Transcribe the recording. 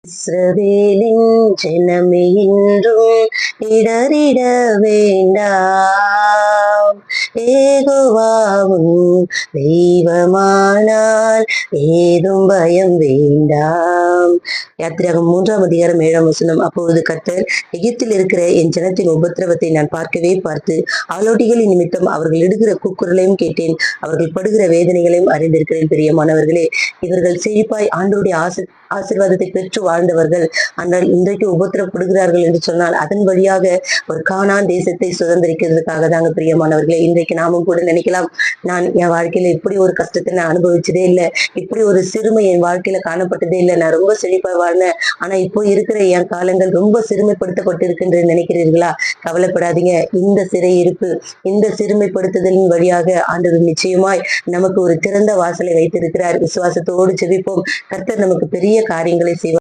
இஸ்ரவேலின் ஜனமே இன்றும் இடறிட வேண்டாம். யெகோவாவும் தெய்வமானால் ஏதும் பயம் வேண்டாம். யாத்திராகமம் 3ஆம் அதிகாரம் 7ஆம் வசனம். அப்பொழுது கர்த்தர், எகிப்தில் இருக்கிற என் ஜனத்தின் உபத்திரவத்தை நான் பார்க்கவே பார்த்து ஆலோட்டிகளின் நிமித்தம் அவர்கள் இடுகிற கூக்குரலையும் கேட்டேன், அவர்கள் படுகிற வேதனைகளையும் அறிந்திருக்கிறேன். பிரியமானவர்களே, இவர்கள் செழிப்பாய் ஆண்டவருடைய ஆசீர்வாதத்தை பெற்று வாழ்ந்தவர்கள். ஆனால் இன்றைக்கு உபத்திரப்படுகிறார்கள் என்று சொன்னால் அதன் வழியாக ஒரு கானான் தேசத்தை சுதந்திரிக்கிறதுக்காக தாங்க. பிரியமானவர்களே, இன்றைக்கு நாமும் கூட நினைக்கலாம், நான் என் வாழ்க்கையில இப்படி ஒரு கஷ்டத்தை நான் அனுபவிச்சதே இல்லை, இப்படி ஒரு சிறுமை என் வாழ்க்கையில காணப்பட்டதே இல்லை, நான் ரொம்ப செழிப்பா வாழ்ந்தேன், ஆனா இப்போ இருக்கிற என் காலங்கள் ரொம்ப சிறுமைப்படுத்தப்பட்டு இருக்கின்றது நினைக்கிறீர்களா? கவலைப்படாதீங்க. இந்த சிறையிருப்பு, இந்த சிறுமைப்படுத்துதலின் வழியாக ஆண்டவர் நிச்சயமாய் நமக்கு ஒரு திறந்த வாசலை வைத்திருக்கிறார். விசுவாசத்தோடு ஜெபிப்போம். கர்த்தர் நமக்கு பெரிய காரியங்களை செய்வார்.